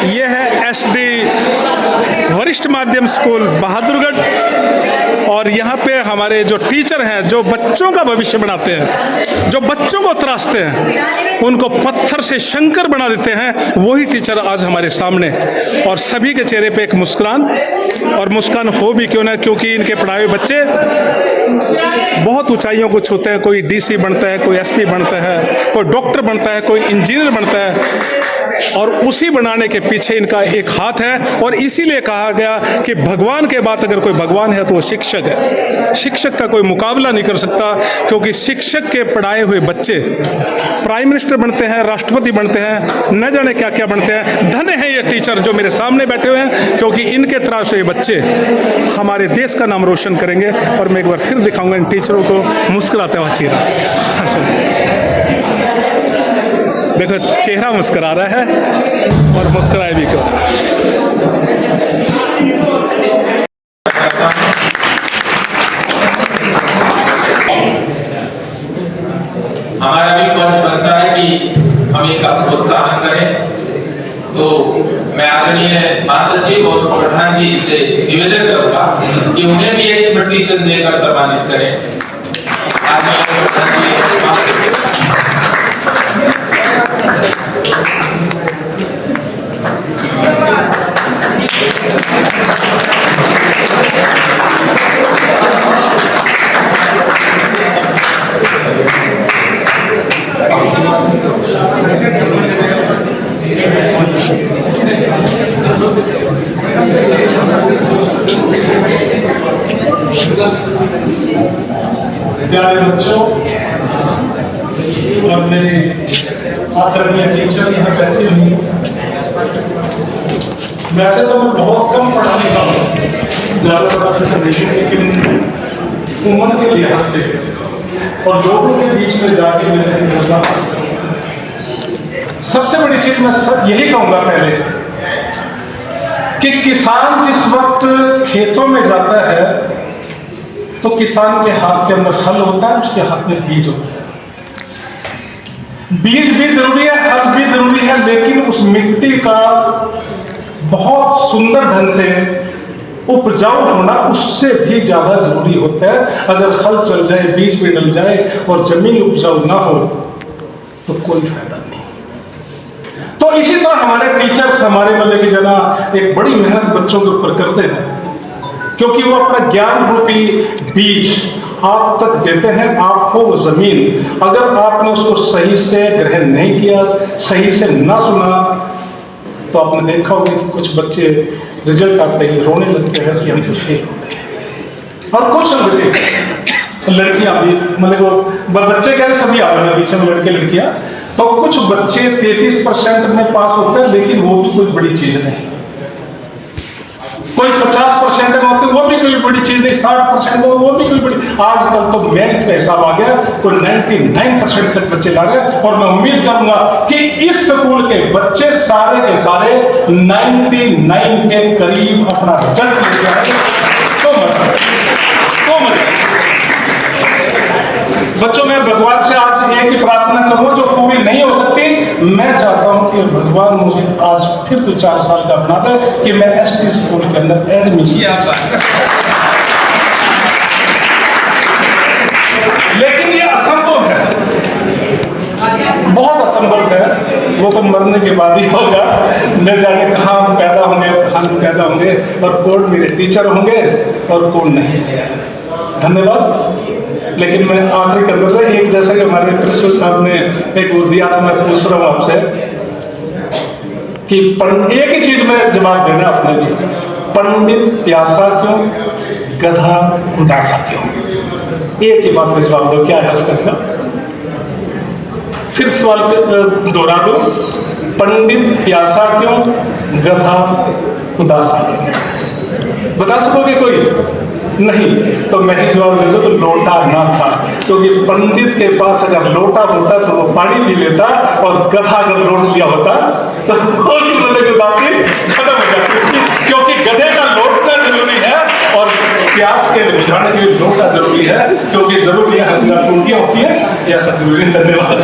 ये है SD वरिष्ठ माध्यम स्कूल बहादुरगढ़ और यहाँ पे हमारे जो टीचर हैं जो बच्चों का भविष्य बनाते हैं, जो बच्चों को तराशते हैं, उनको पत्थर से शंकर बना देते हैं, वही टीचर आज हमारे सामने। और सभी के चेहरे पे एक मुस्कान, और मुस्कान हो भी क्यों ना, क्योंकि इनके पढ़ाए हुए बच्चे बहुत ऊंचाइयों को छूते हैं। कोई DC बनता है, कोई SP बनता है, कोई डॉक्टर बनता है, कोई इंजीनियर बनता है, और उसी बनाने के पीछे इनका एक हाथ है। और इसीलिए कहा गया कि भगवान के बाद अगर कोई भगवान है तो वो शिक्षक है। शिक्षक का कोई मुकाबला नहीं कर सकता, क्योंकि शिक्षक के पढ़ाए हुए बच्चे प्राइम मिनिस्टर बनते हैं, राष्ट्रपति बनते हैं, न जाने क्या क्या बनते हैं। धन्य है ये टीचर जो मेरे सामने बैठे हुए हैं, क्योंकि इनके तरह से ये बच्चे हमारे देश का नाम रोशन करेंगे। और मैं एक बार फिर दिखाऊंगा इन टीचरों को मुस्कुराता हुआ चेहरा। देखो चेहरा मुस्कुरा रहा है, और मुस्कुराए भी क्यों। हमारा भी फर्ज बनता है कि हम इनका प्रोत्साहन करें। तो मैं आदरणीय महासचिव और प्रधान जी से निवेदन करूंगा कि उन्हें भी एक स्मृति चिन्ह देकर सम्मानित करें। प्यारे बच्चों और मेरे आदरणीय टीचर यहाँ बैठे हुए हैं। वैसे तो मैं बहुत कम पढ़ा लिखा हूँ, ज़्यादा पढ़ा लिखा नहीं, लेकिन उम्र के लिहाज से और लोगों के बीच में जाके मैंने तजुर्बा हासिल किया। सबसे बड़ी चीज मैं सब यही कहूँगा पहले कि किसान जिस वक्त खेतों में जाता है तो किसान के हाथ के अंदर हल होता है, उसके हाथ में बीज होता है। बीज भी जरूरी है, हल भी जरूरी है, लेकिन उस मिट्टी का बहुत सुंदर ढंग से उपजाऊ होना उससे भी ज्यादा जरूरी होता है। अगर हल चल जाए, बीज भी डल जाए और जमीन उपजाऊ ना हो तो कोई फायदा नहीं। तो इसी तरह हमारे टीचर्स हमारे मतलब की जगह एक बड़ी मेहनत बच्चों के ऊपर करते हैं, क्योंकि वो अपना ज्ञान रूपी बीज आप तक देते हैं। आपको वो जमीन, अगर आपने उसको सही से ग्रहण नहीं किया, सही से ना सुना, तो आपने देखा होगा कि कुछ बच्चे रिजल्ट आते ही रोने लगते हैं कि हम तो फेल हो गए। और कुछ लड़कियां भी, मतलब वो बच्चे कह रहे सभी आ रहे हैं बीच में, लड़के लड़कियां, तो कुछ बच्चे 33% में पास होते हैं, लेकिन वो भी कोई बड़ी चीज नहीं। कोई 50% में होते, वो भी कोई बड़ी चीज नहीं। 60% में वो भी कोई बड़ी। आजकल तो मेरिट का हिसाब आ गया, कोई 99% तक बच्चे ला रहे। और मैं उम्मीद करूंगा कि इस स्कूल के बच्चे सारे के सारे 99 के करीब अपना रिजल्ट लेके आए। तो मजा बच्चों, मैं भगवान से आज एक ही प्रार्थना करूंगा जो पूरी नहीं हो सकती। मैं चाहता हूं कि भगवान मुझे आज फिर तो 4 साल का बना दे कि मैं SD स्कूल के अंदर एडमिशन। लेकिन ये असंभव है, बहुत असंभव है। वो तो मरने के बाद ही होगा। मैं जाने कहाँ हम पैदा होंगे, कहाँ हम पैदा होंगे, और कौन मेरे टीचर होंगे और कौन नहीं। धन्यवाद। लेकिन मैं आखिरी कर दूंगा, एक जैसा कि हमारे प्रिंसिपल साहब ने एक वो दिया था, मैं पूछ रहा हूँ आपसे कि एक ही चीज में जवाब देना अपने लिए। पंडित प्यासा क्यों, गधा उदासा क्यों? एक ही बात में जवाब दो, क्या है उसका जवाब? फिर सवाल दोहरा दो, पंडित प्यासा क्यों, गधा उदासा क्यों? बता सकोगे कोई? नहीं। तो मैं ही जवाब दे दूं तो लोटा ना था, क्योंकि पंडित के पास अगर लोटा होता तो वो पानी पी लेता, और गधा अगर लोट लिया होता तो उदासी खत्म हो जाती। क्योंकि गधे का लौटना जरूरी है और प्यास के बुझाने के लिए लोटा जरूरी है, क्योंकि जरूरी है हर जगह टूटियां होती है, ऐसा जरूरी। धन्यवाद।